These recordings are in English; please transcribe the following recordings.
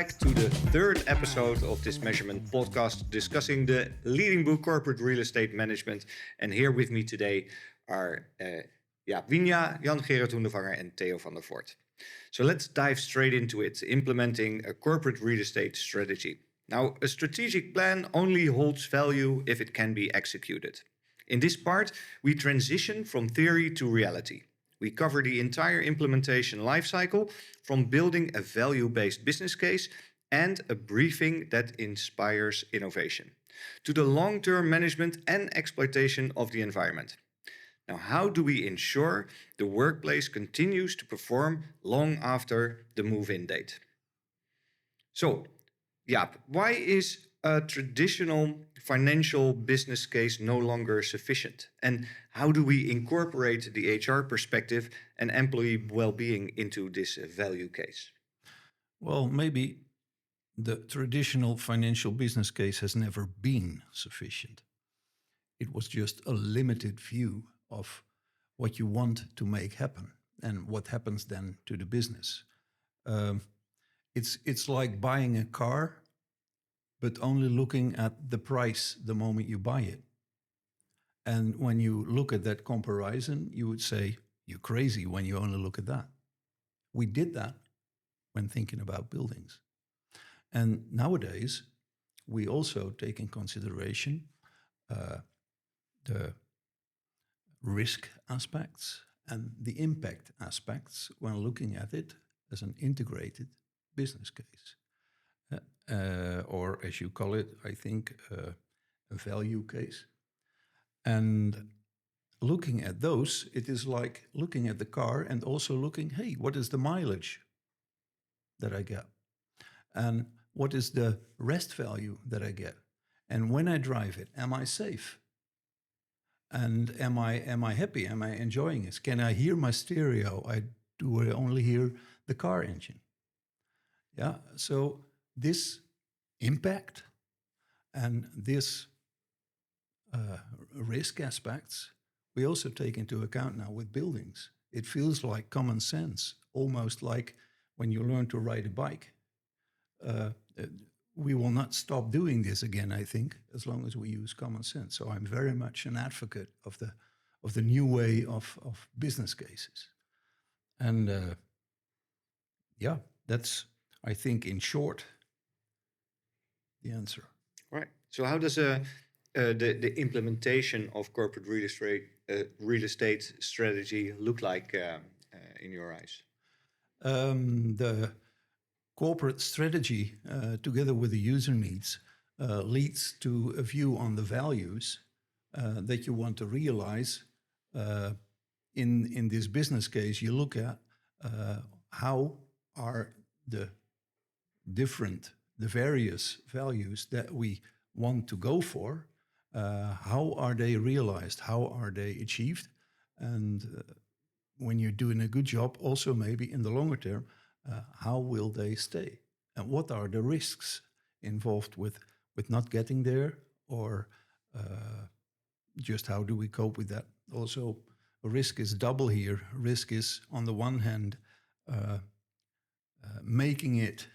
back to the third episode of this measurement podcast discussing the leading book Corporate Real Estate Management. And here with me today are Jaap Wijnja, Jan Gerard Hoendervanger and Theo van der Voordt. So let's dive straight into it, implementing a corporate real estate strategy. Now, a strategic plan only holds value if it can be executed. In this part, we transition from theory to reality. We cover the entire implementation lifecycle, from building a value-based business case and a briefing that inspires innovation, to the long-term management and exploitation of the environment. Now, how do we ensure the workplace continues to perform long after the move-in date? So, Jaap, why is a traditional financial business case no longer sufficient? And how do we incorporate the HR perspective and employee well-being into this value case? Well, maybe the traditional financial business case has never been sufficient. It was just a limited view of what you want to make happen and what happens then to the business. It's like buying a car, but only looking at the price the moment you buy it. And when you look at that comparison, you would say, you're crazy when you only look at that. We did that when thinking about buildings. And nowadays, we also take in consideration the risk aspects and the impact aspects when looking at it as an integrated business case. Or as you call it, I think, a value case. And looking at those, it is like looking at the car and also looking, hey, what is the mileage that I get? And what is the rest value that I get? And when I drive it, am I safe? And am I happy? Am I enjoying it? Can I hear my stereo? Do I only hear the car engine? Yeah, so this impact and this risk aspects, we also take into account now with buildings. It feels like common sense, almost like when you learn to ride a bike. We will not stop doing this again, I think, as long as we use common sense. So I'm very much an advocate of the new way of business cases. And yeah, that's, I think, in short, the answer. Right. So how does the implementation of corporate real estate strategy look like in your eyes? The corporate strategy, together with the user needs, leads to a view on the values that you want to realize. In this business case, you look at how are the various values that we want to go for, how are they realized, how are they achieved, and when you're doing a good job, also maybe in the longer term, how will they stay, and what are the risks involved with not getting there, or just how do we cope with that? Also, risk is double here. Risk is, on the one hand, making it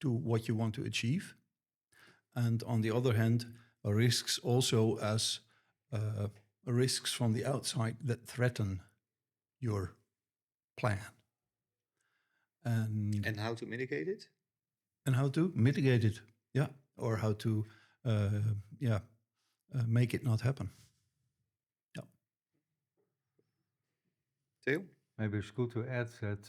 to what you want to achieve. And on the other hand, risks also as risks from the outside that threaten your plan. And how to mitigate it? And how to mitigate it, yeah. Or how to, make it not happen. Yeah. Theo? Maybe it's good to add that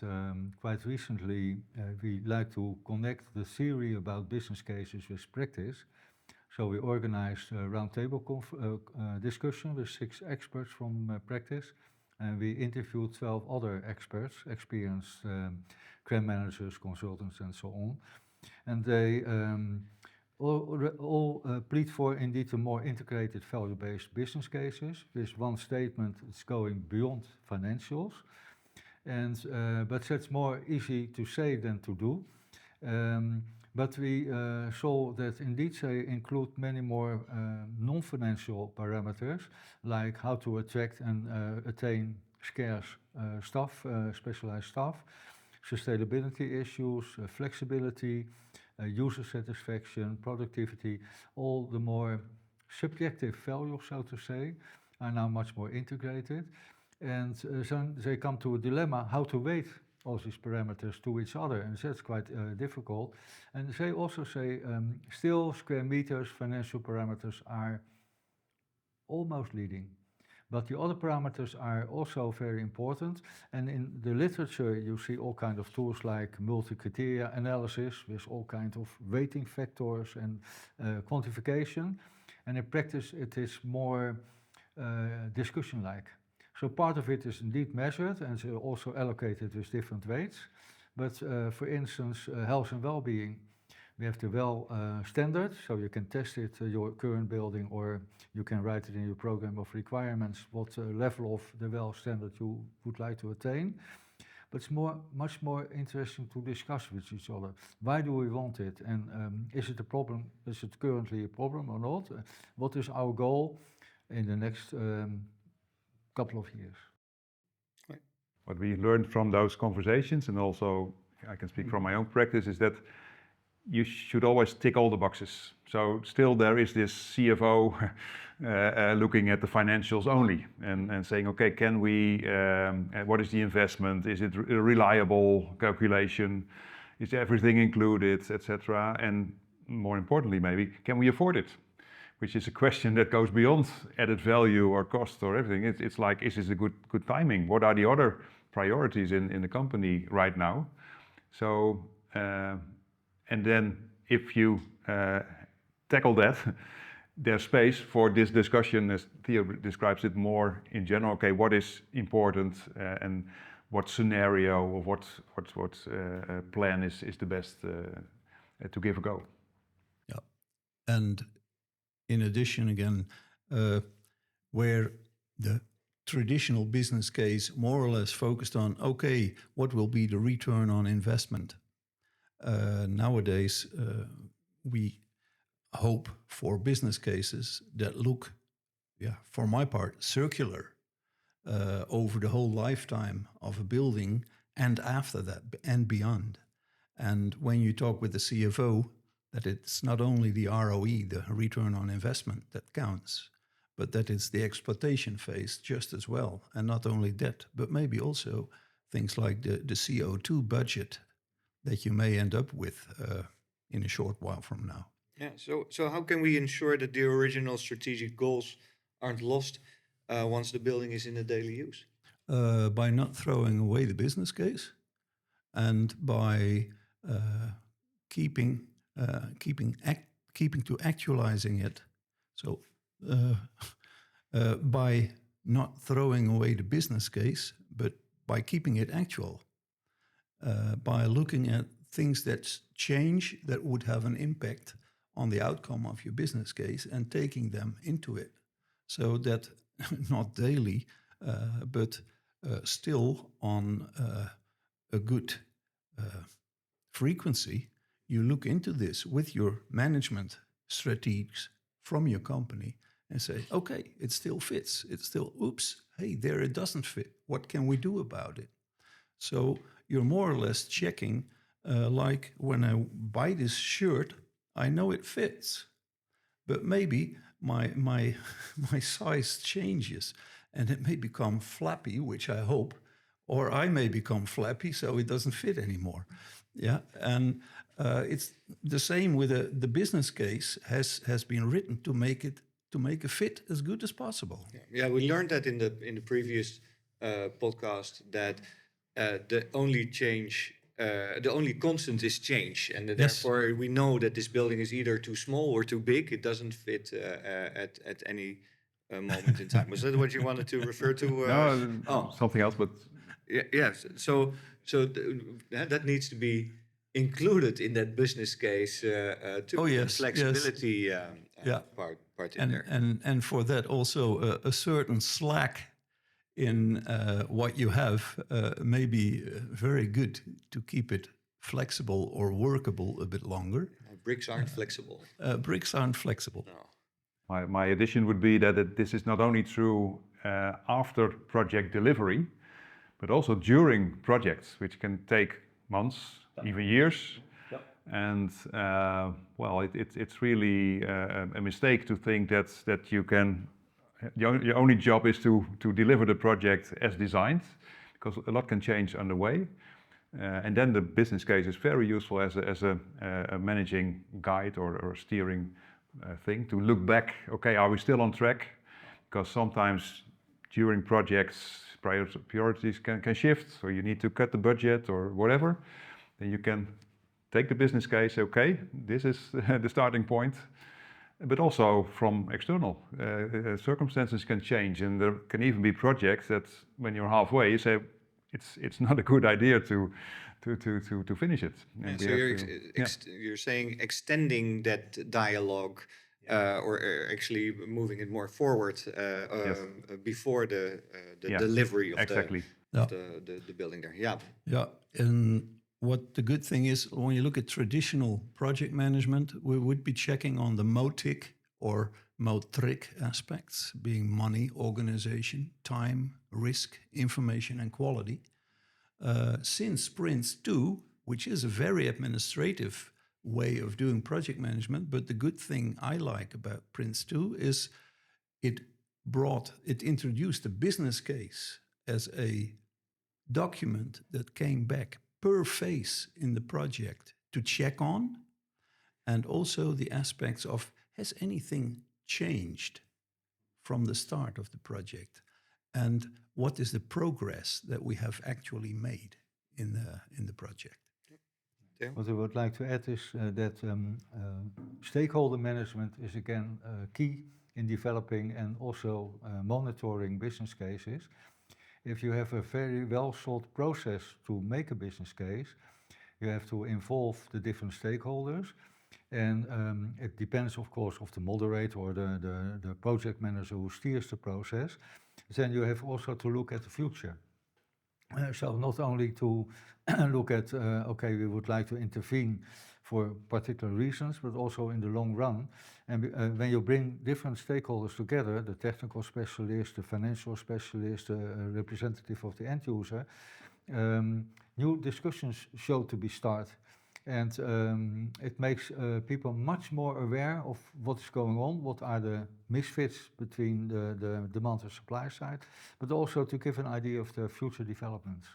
quite recently we like to connect the theory about business cases with practice. So we organized a roundtable discussion with 6 experts from practice, and we interviewed 12 other experts, experienced CRM managers, consultants, and so on. And they all plead for indeed a more integrated value-based business cases. With one statement, it's going beyond financials. And but that's more easy to say than to do. But we saw that indeed they include many more non-financial parameters, like how to attract and attain scarce staff, specialized staff, sustainability issues, flexibility, user satisfaction, productivity, all the more subjective values, so to say, are now much more integrated. And then they come to a dilemma how to weight all these parameters to each other, and that's quite difficult. And they also say still square meters financial parameters are almost leading. But the other parameters are also very important. And in the literature, you see all kinds of tools like multi-criteria analysis with all kinds of weighting factors and quantification. And in practice, it is more discussion-like. So part of it is indeed measured and also allocated with different weights. But for instance, health and well-being, we have the well standard, so you can test it your current building, or you can write it in your program of requirements what level of the well standard you would like to attain. But it's much more interesting to discuss with each other. Why do we want it? And is it a problem? Is it currently a problem or not? What is our goal in the next couple of years? What we learned from those conversations, and also I can speak from my own practice, is that you should always tick all the boxes. So still there is this CFO looking at the financials only and saying, okay, can we, what is the investment? Is it a reliable calculation? Is everything included, etc.? And more importantly, maybe, can we afford it? Which is a question that goes beyond added value or cost or everything. It's like, is this a good timing? What are the other priorities in the company right now? So, and then if you tackle that, there's space for this discussion, as Theo describes it, more in general. Okay, what is important and what scenario or what plan is the best to give a go? Yeah, and in addition, again, where the traditional business case more or less focused on, okay, what will be the return on investment? Nowadays, we hope for business cases that look, for my part, circular over the whole lifetime of a building and after that and beyond. And when you talk with the CFO, that it's not only the ROE, the return on investment, that counts, but that it's the exploitation phase just as well. And not only that, but maybe also things like the CO2 budget that you may end up with in a short while from now. Yeah. So how can we ensure that the original strategic goals aren't lost once the building is in a daily use? By not throwing away the business case, and by keeping to actualizing it. So by not throwing away the business case, but by keeping it actual. By looking at things that change that would have an impact on the outcome of your business case and taking them into it. So that not daily, but still on a good frequency, you look into this with your management strategies from your company and say, okay, it still fits. It still, oops, hey, there it doesn't fit. What can we do about it? So you're more or less checking, like when I buy this shirt, I know it fits, but maybe my size changes and it may become flappy, which I hope, or I may become flappy so it doesn't fit anymore. Yeah, and it's the same with the business case has been written to make a fit as good as possible. Yeah, we learned that in the previous podcast that the only change, the only constant is change, and therefore we know that this building is either too small or too big. It doesn't fit at any moment in time. Was that what you wanted to refer to? No, something else, but yes. So that needs to be included in that business case too. Oh yes, flexibility part in there, and for that also a certain slack in what you have may be very good to keep it flexible or workable a bit longer. Bricks aren't flexible. Bricks aren't flexible. No. my addition would be that this is not only true after project delivery, but also during projects, which can take months, even years. And it's really a mistake to think that you can. Your only job is to deliver the project as designed, because a lot can change on the way. And then the business case is very useful as a managing guide or steering thing to look back. Okay, are we still on track? Because sometimes during projects priorities can shift, so you need to cut the budget or whatever. Then you can take the business case. Okay, this is the starting point. But also from external circumstances can change, and there can even be projects that when you're halfway, you say it's not a good idea to finish it. And so you're saying extending that dialogue, or actually moving it more forward before the delivery of the building there. Yeah. Yeah, and what the good thing is, when you look at traditional project management, we would be checking on the MOTIC or MOTRIC aspects, being money, organization, time, risk, information, and quality. Since Prince 2, which is a very administrative way of doing project management, but the good thing I like about Prince 2 is it introduced a business case as a document that came back per phase in the project to check on, and also the aspects of, has anything changed from the start of the project, and what is the progress that we have actually made in the project. What I would like to add is that stakeholder management is again key in developing and also monitoring business cases. If you have a very well thought process to make a business case, you have to involve the different stakeholders. And it depends, of course, of the moderator or the project manager who steers the process. Then you have also to look at the future. So not only to look at, okay, we would like to intervene for particular reasons, but also in the long run. And when you bring different stakeholders together, the technical specialist, the financial specialist, the representative of the end user, new discussions show to be start. And it makes people much more aware of what is going on, what are the misfits between the demand and supply side, but also to give an idea of the future developments.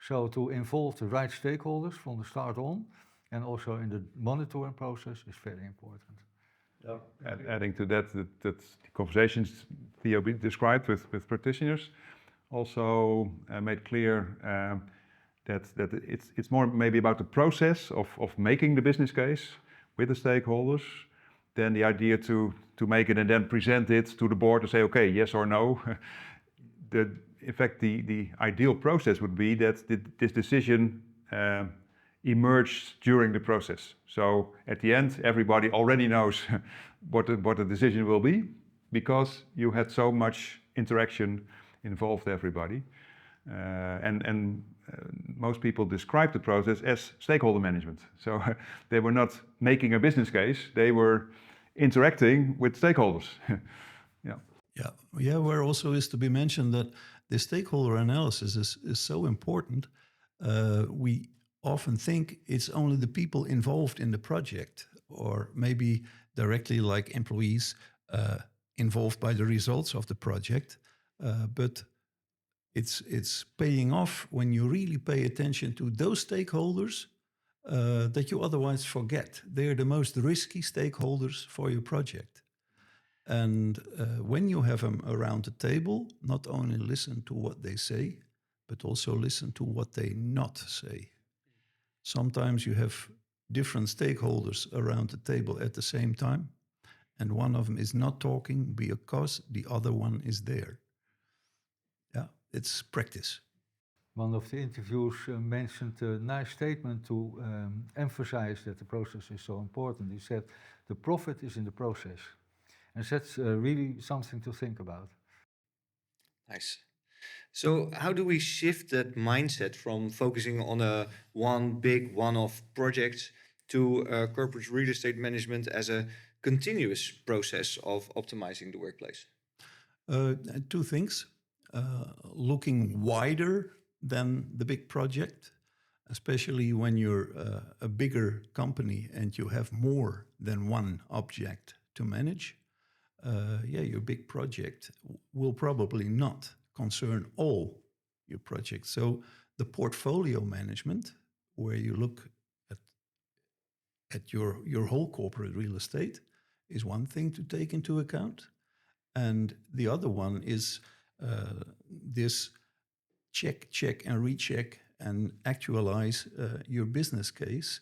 So to involve the right stakeholders from the start on, and also in the monitoring process is very important. Yeah. Adding to that the conversations Theo described with practitioners also made clear that it's more maybe about the process of making the business case with the stakeholders than the idea to make it and then present it to the board and say, okay, yes or no. In fact, the ideal process would be that this decision emerged during the process. So at the end, everybody already knows what the decision will be, because you had so much interaction, involved everybody. And most people describe the process as stakeholder management. So they were not making a business case, they were interacting with stakeholders. Yeah, where also is to be mentioned that the stakeholder analysis is so important. We often think it's only the people involved in the project, or maybe directly like employees involved by the results of the project. But it's paying off when you really pay attention to those stakeholders that you otherwise forget. They're the most risky stakeholders for your project. And when you have them around the table, not only listen to what they say, but also listen to what they not say. Sometimes you have different stakeholders around the table at the same time, and one of them is not talking because the other one is there. Yeah, it's practice. One of the interviews mentioned a nice statement to emphasize that the process is so important. He said, the profit is in the process. And that's really something to think about. Nice. So how do we shift that mindset from focusing on a one big one-off project to corporate real estate management as a continuous process of optimizing the workplace? Two things. Looking wider than the big project. especially when you're a bigger company and you have more than one object to manage. Your big project will probably not concern all your projects. So the portfolio management, where you look at your whole corporate real estate, is one thing to take into account. And the other one is this check and recheck and actualize your business case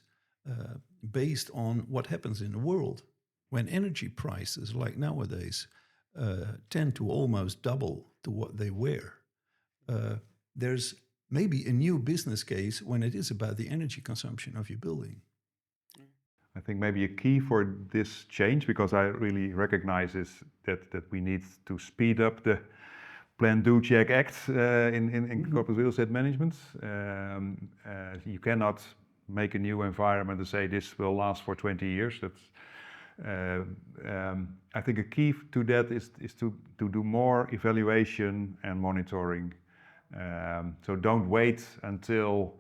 based on what happens in the world. When energy prices, like nowadays, tend to almost double to what they were, there's maybe a new business case when it is about the energy consumption of your building. I think maybe a key for this change, because I really recognize is that we need to speed up the plan, do, check, act in corporate real estate management. You cannot make a new environment and say this will last for 20 years. That's, I think a key to that is to do more evaluation and monitoring. So don't wait until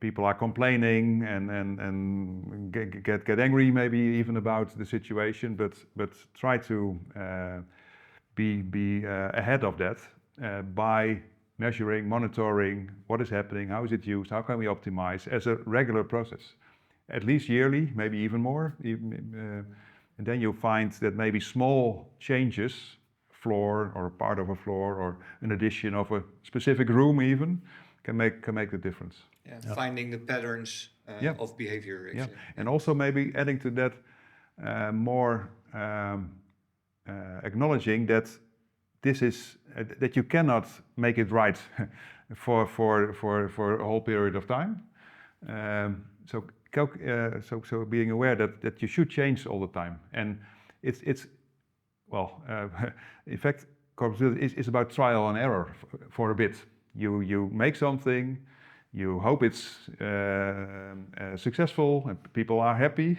people are complaining and get angry maybe even about the situation, but try to be ahead of that by measuring, monitoring what is happening, how is it used, how can we optimize as a regular process, at least yearly, maybe even more. And then you'll find that maybe small changes, floor or part of a floor or an addition of a specific room even, can make the difference. Yeah. Finding the patterns of behavior. Actually. Yeah, and also maybe adding to that more acknowledging that this is that you cannot make it right for a whole period of time. So being aware that you should change all the time, and it's well, in fact, corporate is about trial and error for a bit. You make something, you hope it's successful and people are happy,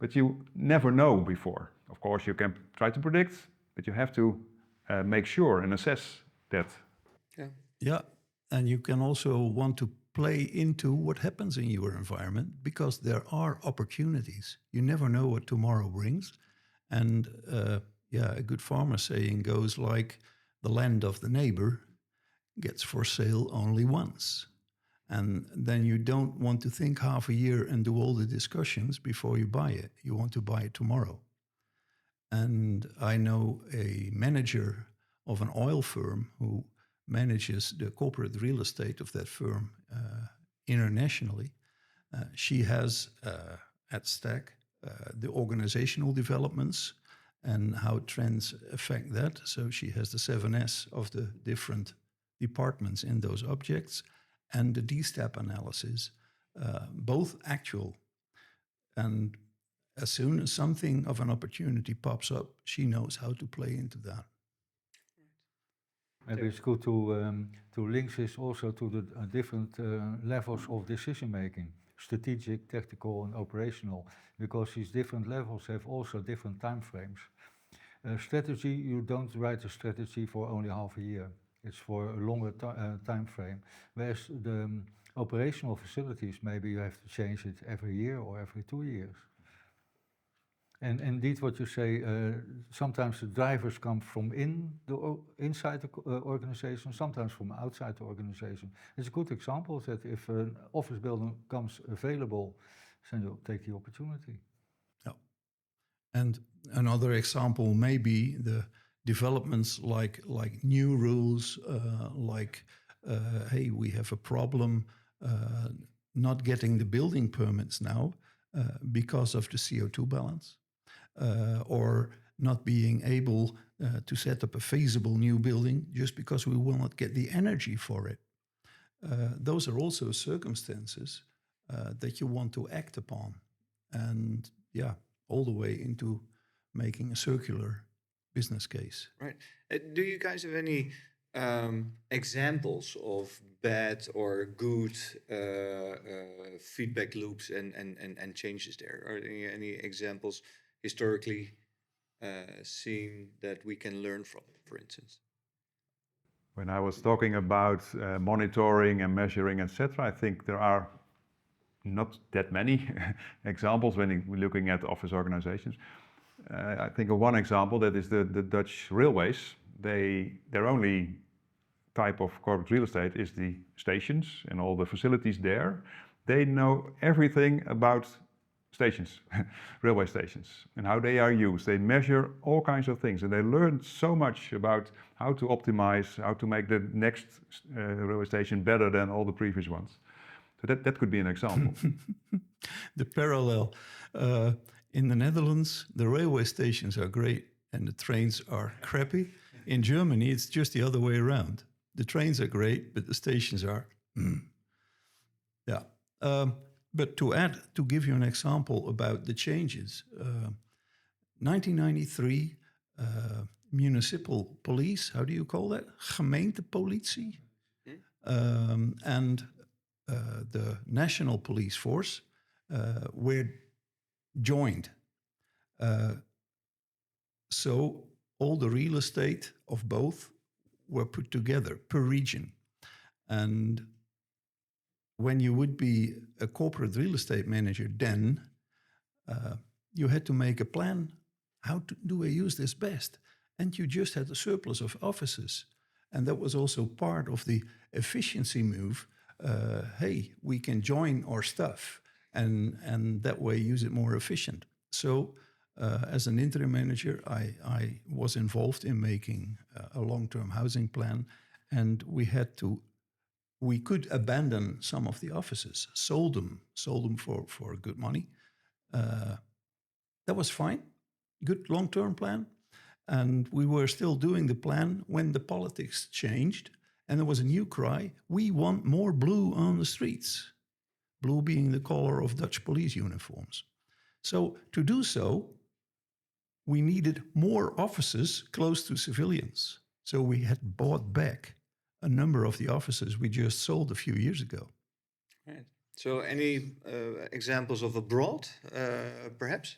but you never know before. Of course, you can try to predict, but you have to make sure and assess that. Yeah, and you can also want to play into what happens in your environment, because there are opportunities. You never know what tomorrow brings. And a good farmer saying goes like, the land of the neighbor gets for sale only once. And then you don't want to think half a year and do all the discussions before you buy it. You want to buy it tomorrow. And I know a manager of an oil firm who manages the corporate real estate of that firm internationally. She has at stake the organizational developments and how trends affect that. So she has the 7S of the different departments in those objects and the D-step analysis, both actual. And as soon as something of an opportunity pops up, she knows how to play into that. Maybe it's good to link this also to the different levels of decision making, strategic, tactical, and operational, because these different levels have also different time frames. Strategy, you don't write a strategy for only half a year. It's for a longer time frame. Whereas the operational facilities, maybe you have to change it every year or every 2 years. And indeed, what you say, sometimes the drivers come from inside the organization, sometimes from outside the organization. It's a good example that if an office building comes available, then you take the opportunity. Yeah. And another example may be the developments like new rules, hey, we have a problem not getting the building permits now because of the CO2 balance. Or not being able to set up a feasible new building just because we will not get the energy for it. Those are also circumstances that you want to act upon. And all the way into making a circular business case. Right. Do you guys have any examples of bad or good feedback loops and changes there? Are there any examples historically seen that we can learn from, for instance? When I was talking about monitoring and measuring, etc., I think there are not that many examples when we're looking at office organizations. I think of one example, that is the Dutch railways. Their only type of corporate real estate is the stations and all the facilities there. They know everything about stations, railway stations, and how they are used. They measure all kinds of things, and they learn so much about how to optimize, how to make the next railway station better than all the previous ones. So that could be an example. The parallel in the Netherlands, the railway stations are great and the trains are crappy. In Germany, it's just the other way around. The trains are great, but the stations are, yeah. But to give you an example about the changes, 1993, municipal police, how do you call that? Gemeentepolitie. And the national police force were joined. So all the real estate of both were put together per region. And when you would be a corporate real estate manager, then you had to make a plan. How do I use this best? And you just had a surplus of offices. And that was also part of the efficiency move. Hey, we can join our stuff and that way use it more efficient. So as an interim manager, I was involved in making a long-term housing plan, and we could abandon some of the offices, sold them for good money. That was fine, good long-term plan. And we were still doing the plan when the politics changed, and there was a new cry: we want more blue on the streets. Blue being the color of Dutch police uniforms. So to do so, we needed more offices close to civilians. So we had bought back a number of the offices we just sold a few years ago. Right. So any examples of abroad, perhaps?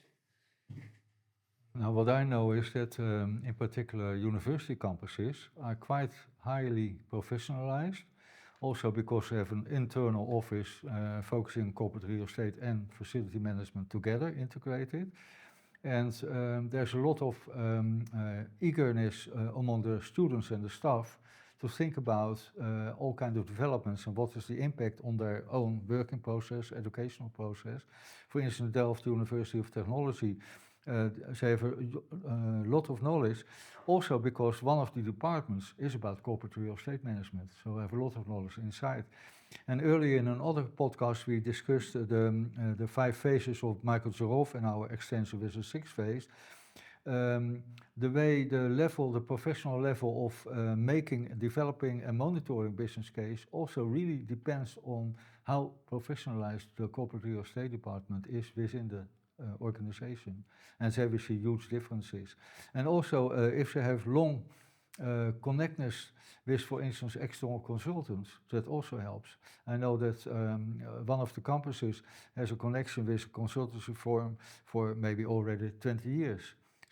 Now, what I know is that in particular university campuses are quite highly professionalized, also because they have an internal office focusing on corporate real estate and facility management together, integrated. And there's a lot of eagerness among the students and the staff to think about all kinds of developments and what is the impact on their own working process, educational process. For instance, Delft University of Technology, they have a lot of knowledge, also because one of the departments is about corporate real estate management, so I have a lot of knowledge inside. And earlier in another podcast, we discussed the 5 phases of Michael Zeroff and our extension with the 6th phase. The way the professional level of developing and monitoring business case also really depends on how professionalized the corporate real estate department is within the organization. And there we see huge differences. And also, if they have long connectedness with, for instance, external consultants, that also helps. I know that one of the campuses has a connection with a consultancy firm for maybe already 20 years.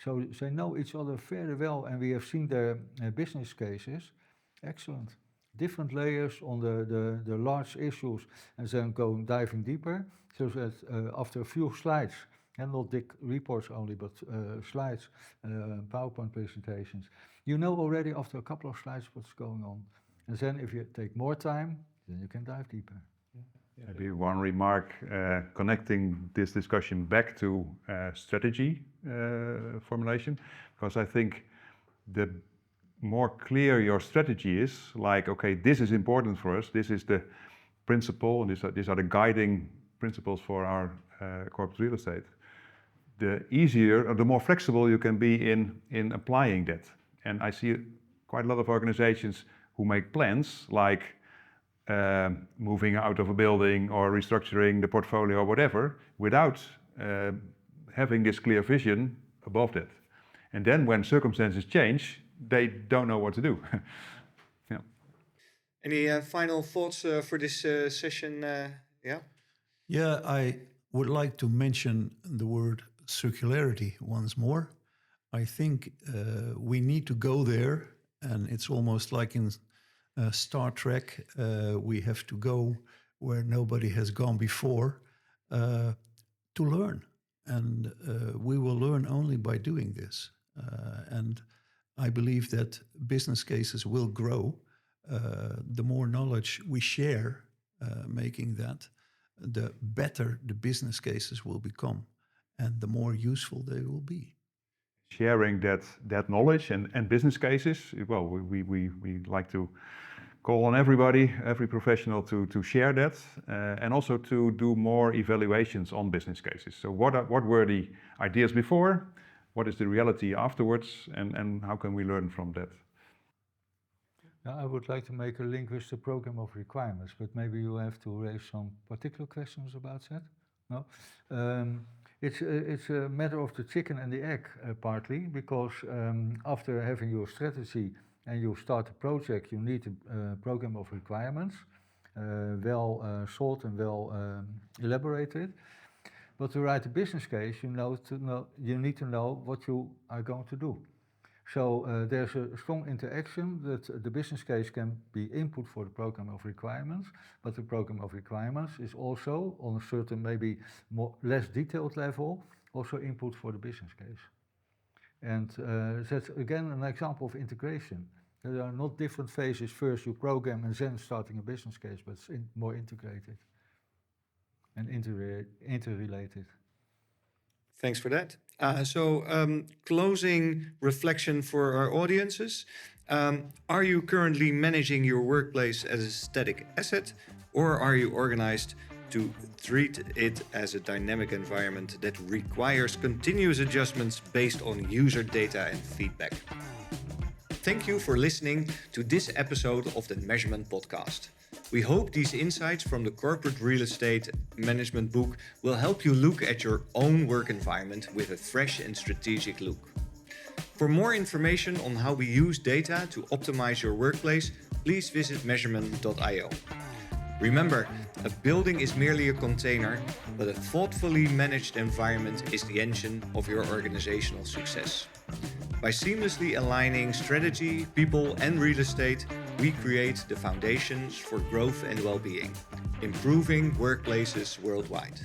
So they know each other very well, and we have seen their business cases. Excellent. Different layers on the large issues, and then diving deeper, so that after a few slides, and not big reports only, but slides, PowerPoint presentations, you know already after a couple of slides what's going on. And then if you take more time, then you can dive deeper. Maybe one remark connecting this discussion back to strategy formulation, because I think the more clear your strategy is, like, okay, this is important for us, this is the principle, and these are the guiding principles for our corporate real estate, the easier or the more flexible you can be in applying that. And I see quite a lot of organizations who make plans like moving out of a building or restructuring the portfolio or whatever, without having this clear vision above that. And then when circumstances change, they don't know what to do. Yeah. Any final thoughts for this session? Yeah. Yeah, I would like to mention the word circularity once more. I think we need to go there, and it's almost like in Star Trek, we have to go where nobody has gone before to learn. And we will learn only by doing this. And I believe that business cases will grow. The more knowledge we share, making that, the better the business cases will become and the more useful they will be. Sharing that knowledge and business cases, well, we like to call on every professional to share that and also to do more evaluations on business cases. So what were the ideas before? What is the reality afterwards? And how can we learn from that? Now, I would like to make a link with the program of requirements, but maybe you have to raise some particular questions about that. No? It's a matter of the chicken and the egg, partly, because after having your strategy and you start a project, you need a program of requirements, well thought and well elaborated. But to write a business case, you need to know what you are going to do. So there's a strong interaction that the business case can be input for the program of requirements, but the program of requirements is also on a certain, maybe less detailed level, also input for the business case. And that's again an example of integration. There are not different phases, first you program and then starting a business case, but it's more integrated and interrelated. Thanks for that. Closing reflection for our audiences. Are you currently managing your workplace as a static asset, or are you organized to treat it as a dynamic environment that requires continuous adjustments based on user data and feedback? Thank you for listening to this episode of the Measurement Podcast. We hope these insights from the Corporate Real Estate Management book will help you look at your own work environment with a fresh and strategic look. For more information on how we use data to optimize your workplace, please visit measurement.io. Remember, a building is merely a container, but a thoughtfully managed environment is the engine of your organizational success. By seamlessly aligning strategy, people, and real estate, we create the foundations for growth and well-being, improving workplaces worldwide.